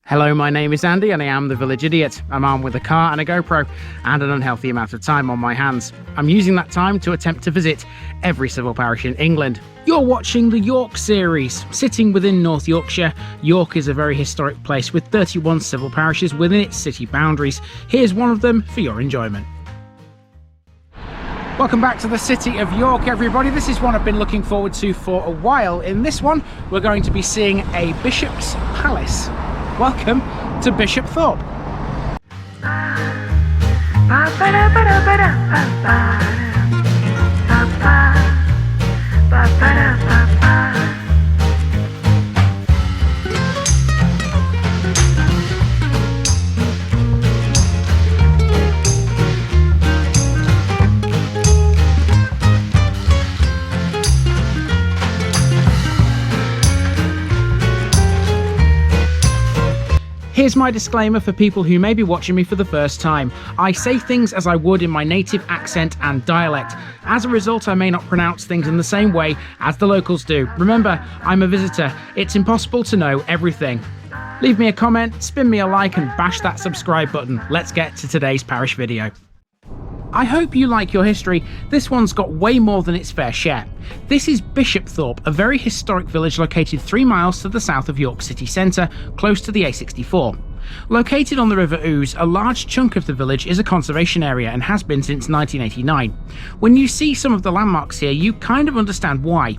Hello, my name is Andy and I am the Village Idiot. I'm armed with a car and a GoPro and an unhealthy amount of time on my hands. I'm using that time to attempt to visit every civil parish in England. You're watching the York series. Sitting within North Yorkshire, York is a very historic place with 31 civil parishes within its city boundaries. Here's one of them for your enjoyment. Welcome back to the city of York, everybody. This is one I've been looking forward to for a while. In this one, we're going to be seeing a Bishop's Palace. Welcome to Bishopthorpe. Here's my disclaimer for people who may be watching me for the first time. I say things as I would in my native accent and dialect. As a result, I may not pronounce things in the same way as the locals do. Remember, I'm a visitor. It's impossible to know everything. Leave me a comment, spin me a like and bash that subscribe button. Let's get to today's parish video. I hope you like your history. This one's got way more than its fair share. This is Bishopthorpe, a very historic village located 3 miles to the south of York city centre, close to the A64. Located on the River Ouse, a large chunk of the village is a conservation area and has been since 1989. When you see some of the landmarks here, you kind of understand why.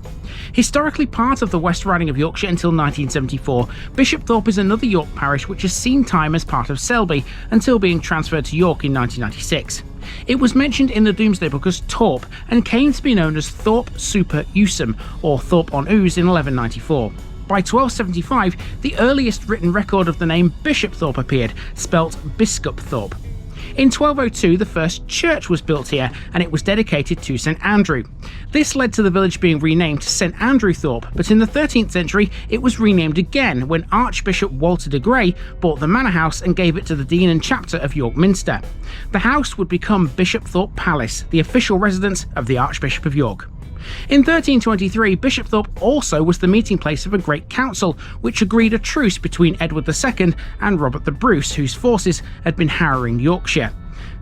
Historically part of the West Riding of Yorkshire until 1974, Bishopthorpe is another York parish which has seen time as part of Selby until being transferred to York in 1996. It was mentioned in the Domesday Book as Torp and came to be known as Thorp-super-Usam or Thorp-on-Ouse in 1194. By 1275, the earliest written record of the name Bishopthorpe appeared, spelt Biscupthorpe. In 1202, the first church was built here and it was dedicated to St Andrew. This led to the village being renamed St Andrewthorpe, but in the 13th century it was renamed again when Archbishop Walter de Grey bought the manor house and gave it to the dean and chapter of York Minster. The house would become Bishopthorpe Palace, the official residence of the Archbishop of York. In 1323, Bishopthorpe also was the meeting place of a great council, which agreed a truce between Edward II and Robert the Bruce, whose forces had been harrying Yorkshire.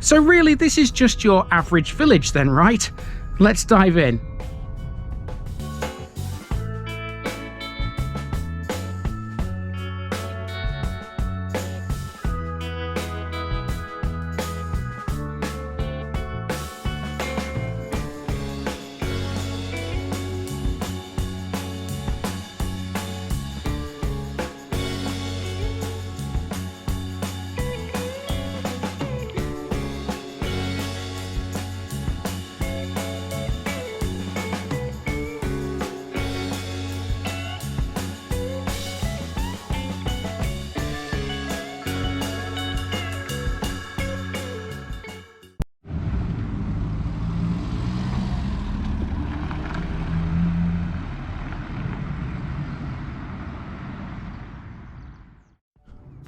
So really, this is just your average village then, right? Let's dive in.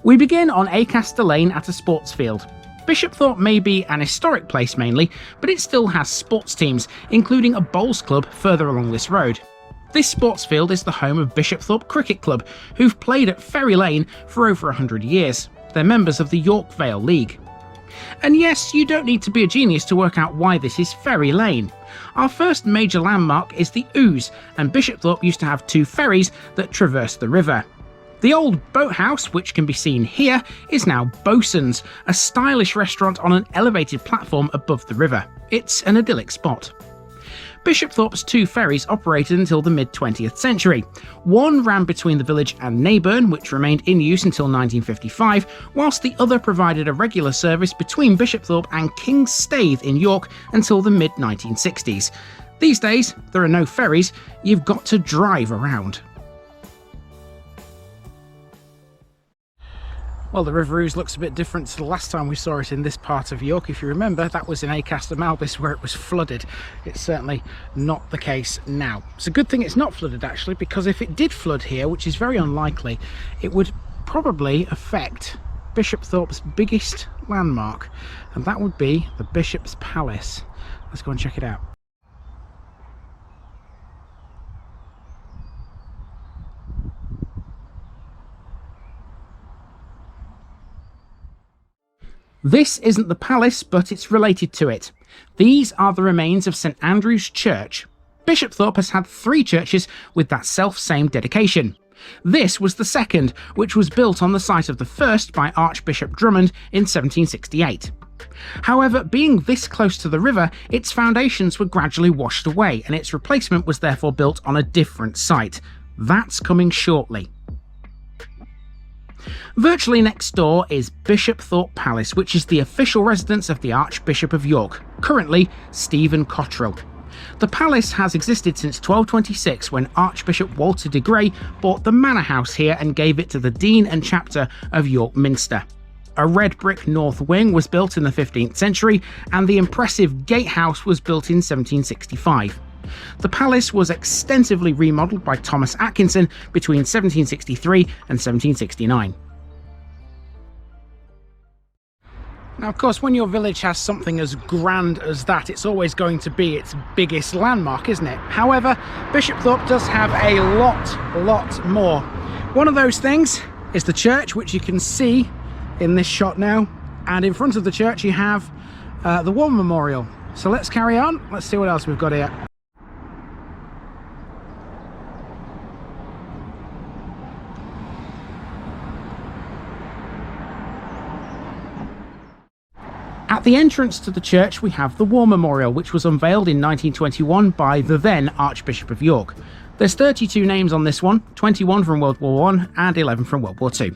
We begin on Acaster Lane at a sports field. Bishopthorpe may be an historic place mainly, but it still has sports teams, including a bowls club further along this road. This sports field is the home of Bishopthorpe Cricket Club, who've played at Ferry Lane for over 100 years. They're members of the York Vale League. And yes, you don't need to be a genius to work out why this is Ferry Lane. Our first major landmark is the Ouse, and Bishopthorpe used to have 2 ferries that traverse the river. The old boathouse, which can be seen here, is now Bosun's, a stylish restaurant on an elevated platform above the river. It's an idyllic spot. Bishopthorpe's 2 ferries operated until the mid-20th century. One ran between the village and Neyburn, which remained in use until 1955, whilst the other provided a regular service between Bishopthorpe and King's Staithe in York until the mid-1960s. These days, there are no ferries, you've got to drive around. Well, the River Ouse looks a bit different to the last time we saw it in this part of York. If you remember, that was in Acaster Malbis where it was flooded. It's certainly not the case now. It's a good thing it's not flooded actually, because if it did flood here, which is very unlikely, it would probably affect Bishopthorpe's biggest landmark, and that would be the Bishop's Palace. Let's go and check it out. This isn't the palace, but it's related to it. These are the remains of St Andrew's Church. Bishopthorpe has had 3 churches with that self-same dedication. This was the second, which was built on the site of the first by Archbishop Drummond in 1768. However, being this close to the river, its foundations were gradually washed away, and its replacement was therefore built on a different site. That's coming shortly. Virtually next door is Bishopthorpe Palace, which is the official residence of the Archbishop of York, currently Stephen Cotterill. The palace has existed since 1226, when Archbishop Walter de Grey bought the manor house here and gave it to the Dean and Chapter of York Minster. A red brick north wing was built in the 15th century, and the impressive gatehouse was built in 1765. The palace was extensively remodelled by Thomas Atkinson between 1763 and 1769. Now, of course, when your village has something as grand as that, it's always going to be its biggest landmark, isn't it? However, Bishopthorpe does have a lot more. One of those things is the church, which you can see in this shot now, and in front of the church you have the War Memorial. So let's carry on. Let's see what else we've got here. At the entrance to the church we have the War Memorial, which was unveiled in 1921 by the then Archbishop of York. There's 32 names on this one, 21 from World War I and 11 from World War II.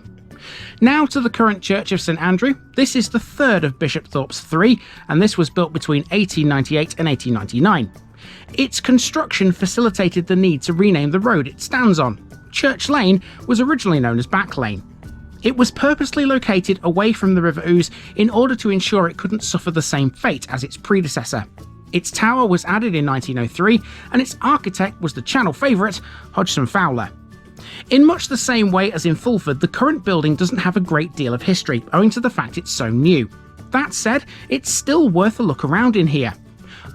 Now to the current Church of St Andrew. This is the third of Bishopthorpe's 3, and this was built between 1898 and 1899. Its construction facilitated the need to rename the road it stands on. Church Lane was originally known as Back Lane. It was purposely located away from the River Ouse in order to ensure it couldn't suffer the same fate as its predecessor. Its tower was added in 1903, and its architect was the Channel favourite, Hodgson Fowler. In much the same way as in Fulford, the current building doesn't have a great deal of history, owing to the fact it's so new. That said, it's still worth a look around in here.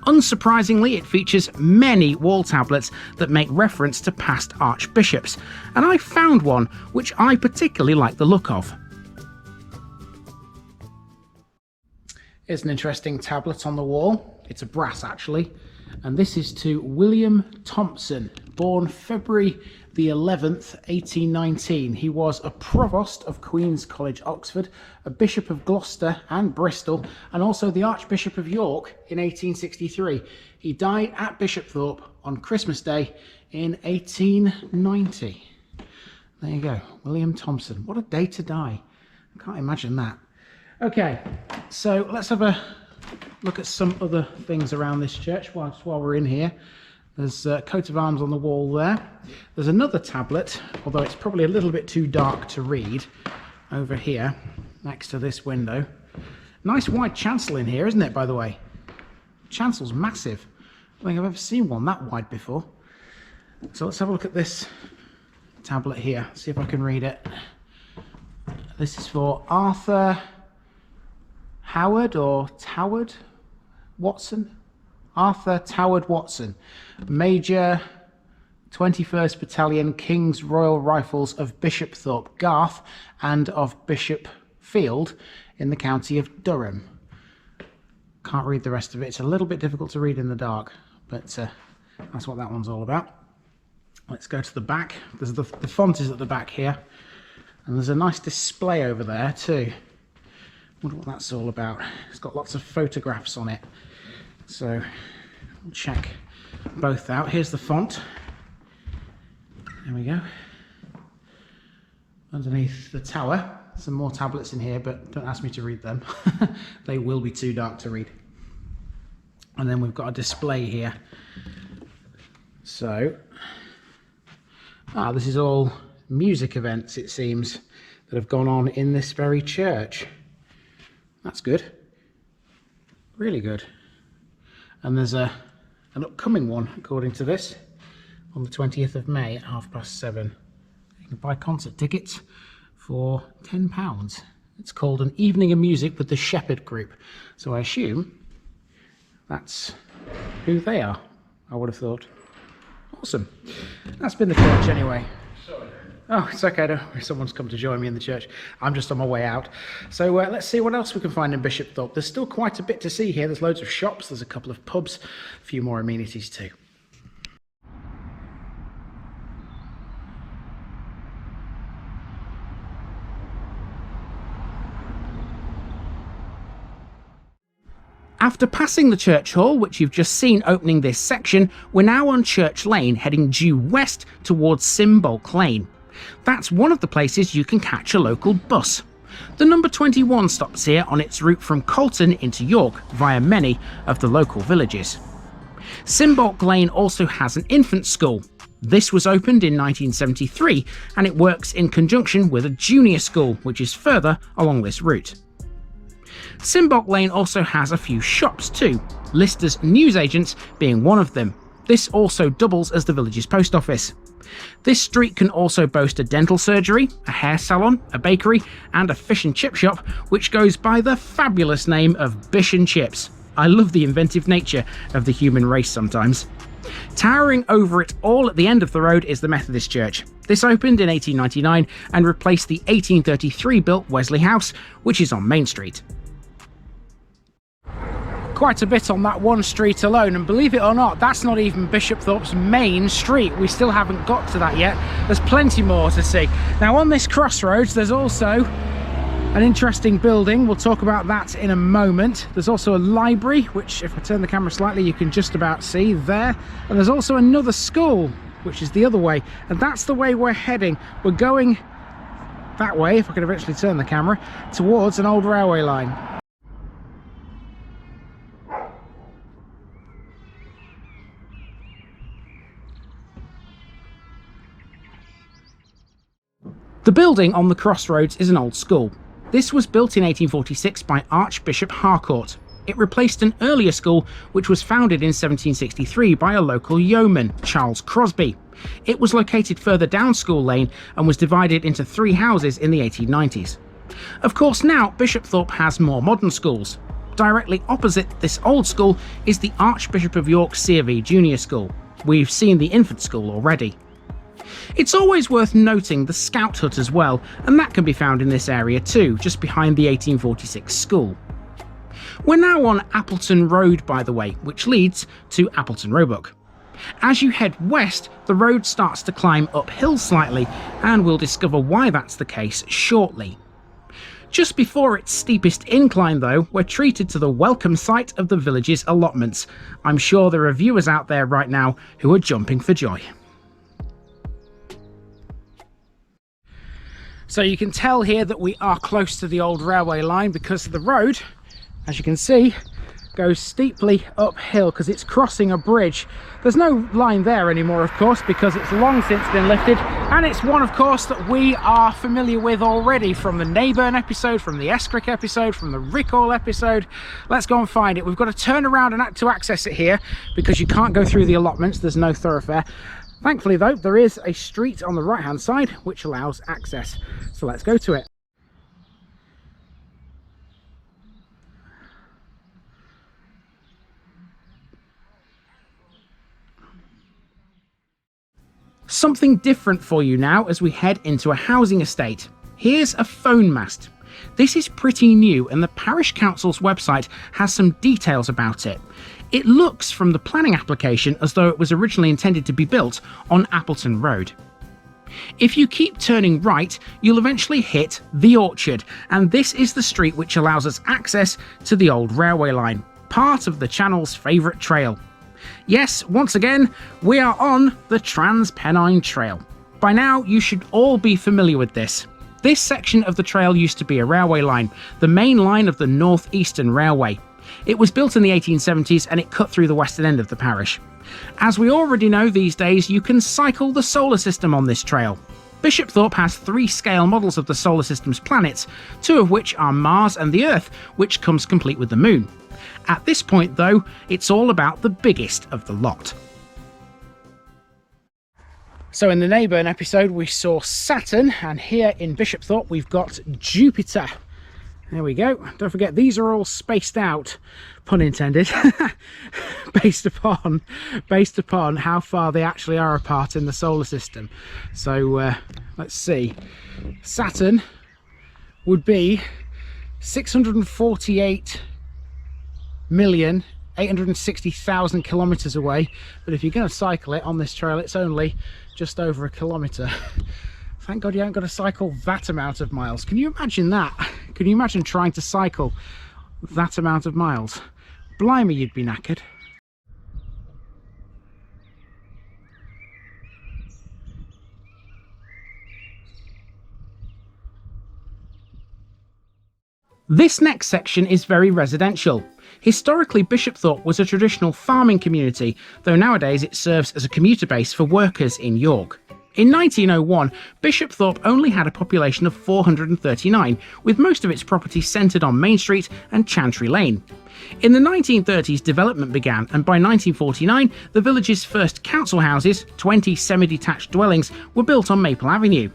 Unsurprisingly, it features many wall tablets that make reference to past archbishops, and I found one which I particularly like the look of. Here's an interesting tablet on the wall. It's a brass actually, and this is to William Thompson, born February the 11th, 1819. He was a provost of Queen's College, Oxford, a bishop of Gloucester and Bristol, and also the Archbishop of York in 1863. He died at Bishopthorpe on Christmas Day in 1890. There you go, William Thompson. What a day to die. I can't imagine that. Okay, so let's have a look at some other things around this church while we're in here. There's a coat of arms on the wall there. There's another tablet, although it's probably a little bit too dark to read, over here next to this window. Nice wide chancel in here, isn't it, by the way? Chancel's massive. I don't think I've ever seen one that wide before. So let's have a look at this tablet here, see if I can read it. This is for Arthur Howard or Toward Watson? Arthur Toward Watson, Major 21st Battalion King's Royal Rifles of Bishopthorpe, Garth, and of Bishop Field in the county of Durham. Can't read the rest of it. It's a little bit difficult to read in the dark, but that's what that one's all about. Let's go to the back. There's the font is at the back here, and there's a nice display over there too. Wonder what that's all about. It's got lots of photographs on it. So we'll check both out. Here's the font. There we go. Underneath the tower, some more tablets in here, but don't ask me to read them. They will be too dark to read. And then we've got a display here. So, this is all music events, it seems, that have gone on in this very church. That's good. Really good. And there's an upcoming one, according to this, on the 20th of May at 7:30. You can buy concert tickets for £10. It's called An Evening of Music with the Shepherd Group. So I assume that's who they are, I would have thought. Awesome. That's been the church anyway. Oh, it's okay. Someone's come to join me in the church. I'm just on my way out. So let's see what else we can find in Bishopthorpe. There's still quite a bit to see here. There's loads of shops. There's a couple of pubs, a few more amenities too. After passing the church hall, which you've just seen opening this section, we're now on Church Lane, heading due west towards Simbolc Lane. That's one of the places you can catch a local bus. The number 21 stops here on its route from Colton into York via many of the local villages. Simbolc Lane also has an infant school. This was opened in 1973 and it works in conjunction with a junior school, which is further along this route. Simbolc Lane also has a few shops too, Lister's newsagents being one of them. This also doubles as the village's post office. This street can also boast a dental surgery, a hair salon, a bakery and a fish and chip shop, which goes by the fabulous name of Bish and Chips. I love the inventive nature of the human race sometimes. Towering over it all at the end of the road is the Methodist Church. This opened in 1899 and replaced the 1833 built Wesley House, which is on Main Street. Quite a bit on that one street alone, and believe it or not, that's not even Bishopthorpe's main street. We still haven't got to that yet. There's plenty more to see. Now on this crossroads there's also an interesting building. We'll talk about that in a moment. There's also a library, which if I turn the camera slightly you can just about see there, and there's also another school, which is the other way, and that's the way we're heading. We're going that way, if I can eventually turn the camera, towards an old railway line. The building on the crossroads is an old school. This was built in 1846 by Archbishop Harcourt. It replaced an earlier school which was founded in 1763 by a local yeoman, Charles Crosby. It was located further down School Lane and was divided into 3 houses in the 1890s. Of course now Bishopthorpe has more modern schools. Directly opposite this old school is the Archbishop of York C of E Junior School. We've seen the infant school already. It's always worth noting the Scout Hut as well, and that can be found in this area too, just behind the 1846 school. We're now on Appleton Road, by the way, which leads to Appleton Roebuck. As you head west, the road starts to climb uphill slightly, and we'll discover why that's the case shortly. Just before its steepest incline though, we're treated to the welcome sight of the village's allotments. I'm sure there are viewers out there right now who are jumping for joy. So you can tell here that we are close to the old railway line because the road, as you can see, goes steeply uphill because it's crossing a bridge. There's no line there anymore, of course, because it's long since been lifted, and it's one, of course, that we are familiar with already from the Neyburn episode, from the Escrick episode, from the Rickall episode. Let's go and find it. We've got to turn around and to access it here because you can't go through the allotments. There's no thoroughfare. Thankfully though, there is a street on the right hand side which allows access, so let's go to it. Something different for you now as we head into a housing estate. Here's a phone mast. This is pretty new and the Parish Council's website has some details about it. It looks from the planning application as though it was originally intended to be built on Appleton Road. If you keep turning right, you'll eventually hit the Orchard, and this is the street which allows us access to the old railway line, part of the channel's favourite trail. Yes, once again, we are on the Trans-Pennine Trail. By now, you should all be familiar with this. This section of the trail used to be a railway line, the main line of the North Eastern Railway. It was built in the 1870s and it cut through the western end of the parish. As we already know these days, you can cycle the solar system on this trail. Bishopthorpe has 3 scale models of the solar system's planets, 2 of which are Mars and the Earth, which comes complete with the Moon. At this point though, it's all about the biggest of the lot. So in the Neyburn episode we saw Saturn, and here in Bishopthorpe we've got Jupiter. There we go. Don't forget, these are all spaced out, pun intended, based upon how far they actually are apart in the solar system. So let's see. Saturn would be 648,860,000 kilometers away, but if you're going to cycle it on this trail, it's only just over a kilometer. Thank God you haven't got to cycle that amount of miles. Can you imagine that? Can you imagine trying to cycle that amount of miles? Blimey, you'd be knackered. This next section is very residential. Historically, Bishopthorpe was a traditional farming community, though nowadays it serves as a commuter base for workers in York. In 1901, Bishopthorpe only had a population of 439, with most of its property centred on Main Street and Chantry Lane. In the 1930s, development began, and by 1949, the village's first council houses, 20 semi-detached dwellings, were built on Maple Avenue.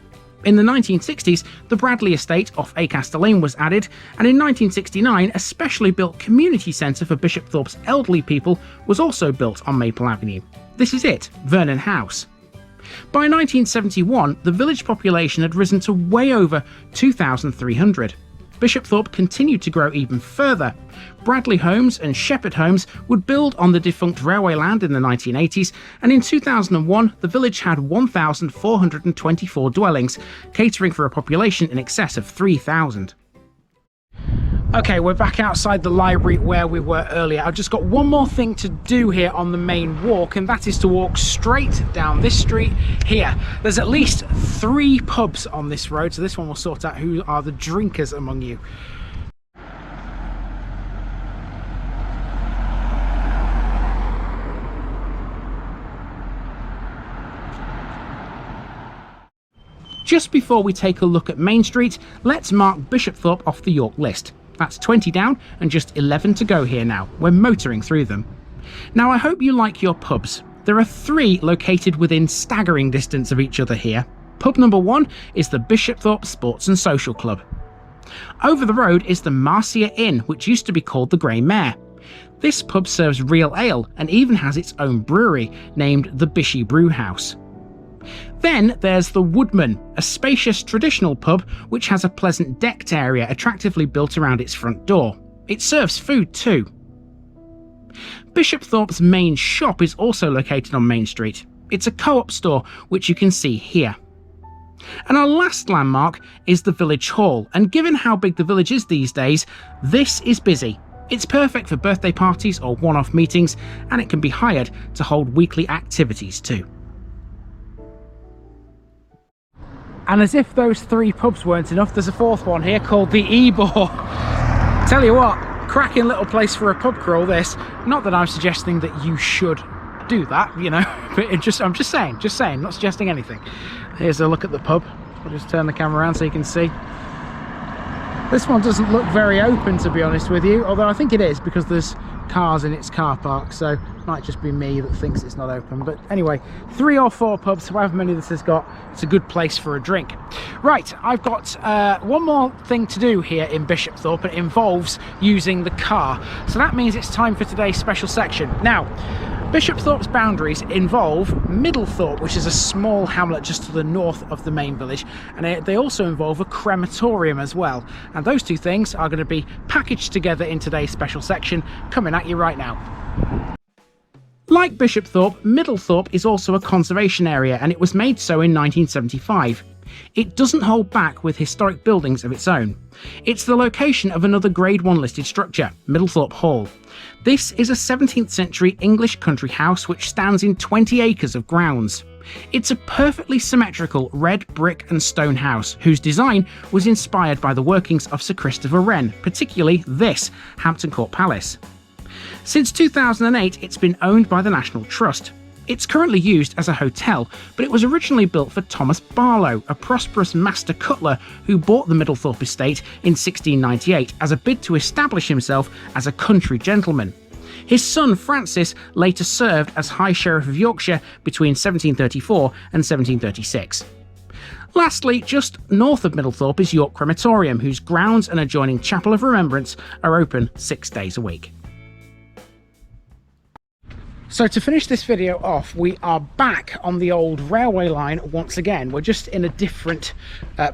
In the 1960s, the Bradley estate off Acaster Lane was added, and in 1969, a specially built community centre for Bishopthorpe's elderly people was also built on Maple Avenue. This is it, Vernon House. By 1971, the village population had risen to way over 2,300. Bishopthorpe continued to grow even further. Bradley Homes and Shepherd Homes would build on the defunct railway land in the 1980s, and in 2001 the village had 1,424 dwellings, catering for a population in excess of 3,000. Okay, we're back outside the library where we were earlier. I've just got one more thing to do here on the main walk, and that is to walk straight down this street here. There's at least 3 pubs on this road, so this one will sort out who are the drinkers among you. Just before we take a look at Main Street, let's mark Bishopthorpe off the York list. That's 20 down and just 11 to go here now. We're motoring through them. Now I hope you like your pubs. There are 3 located within staggering distance of each other here. Pub number 1 is the Bishopthorpe Sports and Social Club. Over the road is the Marcia Inn, which used to be called the Grey Mare. This pub serves real ale and even has its own brewery named the Bishy Brew House. Then there's the Woodman, a spacious traditional pub which has a pleasant decked area attractively built around its front door. It serves food too. Bishopthorpe's main shop is also located on Main Street. It's a co-op store which you can see here. And our last landmark is the village hall, and given how big the village is these days, this is busy. It's perfect for birthday parties or one-off meetings, and it can be hired to hold weekly activities too. And as if those 3 pubs weren't enough, there's a 4th one here called the Ebor. Tell you what, cracking little place for a pub crawl this. Not that I'm suggesting that you should do that, you know, but I'm just saying, not suggesting anything. Here's a look at the pub. I'll just turn the camera around so you can see. This one doesn't look very open, to be honest with you, although I think it is because there's cars in its car park, so it might just be me that thinks it's not open. But anyway, 3 or 4 pubs, however many this has got, it's a good place for a drink. Right, I've got one more thing to do here in Bishopthorpe, and it involves using the car. So that means it's time for today's special section. Now, Bishopthorpe's boundaries involve Middlethorpe, which is a small hamlet just to the north of the main village, and they also involve a crematorium as well. And those 2 things are going to be packaged together in today's special section, coming at you right now. Like Bishopthorpe, Middlethorpe is also a conservation area, and it was made so in 1975. It doesn't hold back with historic buildings of its own. It's the location of another Grade 1 listed structure, Middlethorpe Hall. This is a 17th century English country house which stands in 20 acres of grounds. It's a perfectly symmetrical red brick and stone house whose design was inspired by the workings of Sir Christopher Wren, particularly this Hampton Court Palace. Since 2008, it's been owned by the National Trust. It's currently used as a hotel, but it was originally built for Thomas Barlow, a prosperous master cutler who bought the Middlethorpe estate in 1698 as a bid to establish himself as a country gentleman. His son Francis later served as High Sheriff of Yorkshire between 1734 and 1736. Lastly, just north of Middlethorpe is York Crematorium, whose grounds and adjoining Chapel of Remembrance are open 6 days a week. So to finish this video off, we are back on the old railway line once again. We're just in a different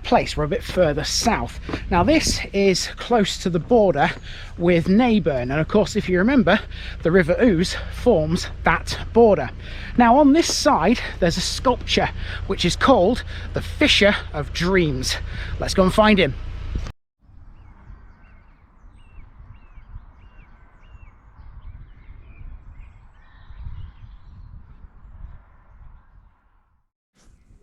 place. We're a bit further south. Now this is close to the border with Neyburn, and of course if you remember, the River Ouse forms that border. Now on this side there's a sculpture which is called the Fisher of Dreams. Let's go and find him.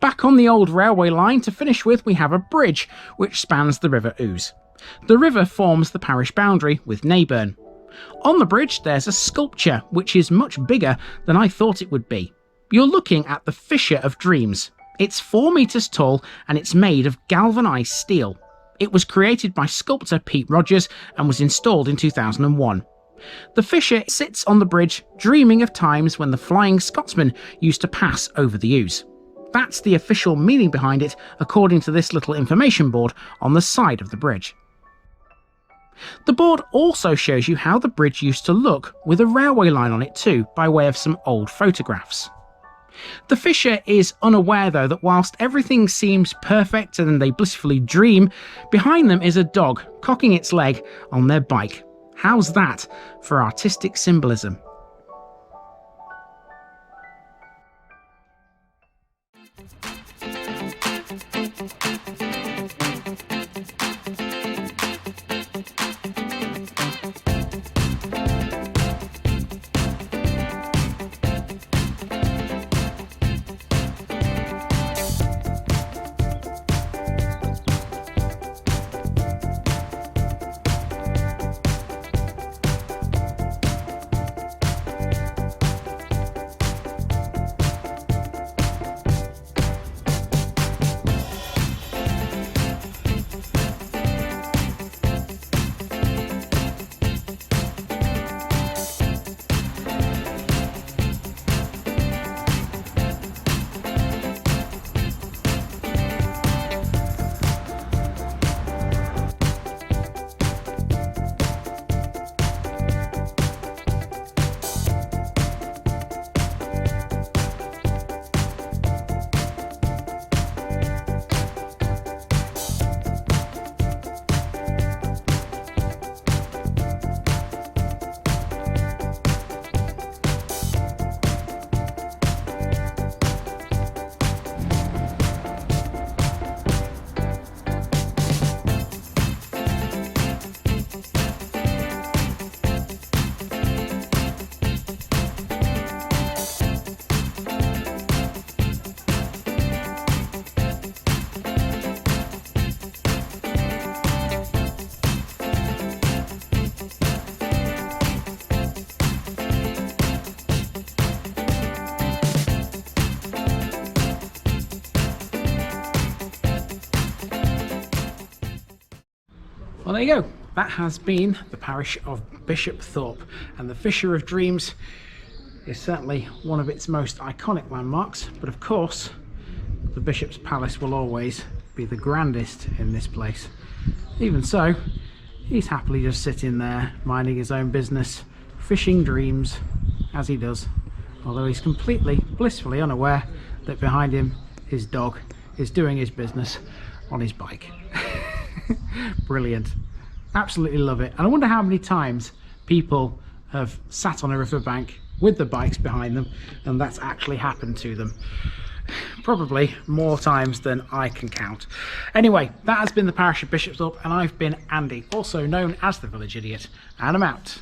Back on the old railway line to finish with, we have a bridge which spans the River Ouse. The river forms the parish boundary with Neyburn. On the bridge there's a sculpture which is much bigger than I thought it would be. You're looking at the Fisher of Dreams. It's 4 meters tall and it's made of galvanized steel. It was created by sculptor Pete Rogers and was installed in 2001. The Fisher sits on the bridge dreaming of times when the Flying Scotsman used to pass over the Ouse. That's the official meaning behind it, according to this little information board on the side of the bridge. The board also shows you how the bridge used to look, with a railway line on it too, by way of some old photographs. The Fisher is unaware though that whilst everything seems perfect and they blissfully dream, behind them is a dog cocking its leg on their bike. How's that for artistic symbolism? Well, there you go. That has been the parish of Bishopthorpe, and the Fisher of Dreams is certainly one of its most iconic landmarks, but of course the Bishop's Palace will always be the grandest in this place. Even so, he's happily just sitting there minding his own business, fishing dreams as he does, although he's completely blissfully unaware that behind him his dog is doing his business on his bike. Brilliant. Absolutely love it. And I wonder how many times people have sat on a riverbank with the bikes behind them and that's actually happened to them. Probably more times than I can count. Anyway, that has been the parish of Bishopthorpe, and I've been Andy, also known as the Village Idiot, and I'm out.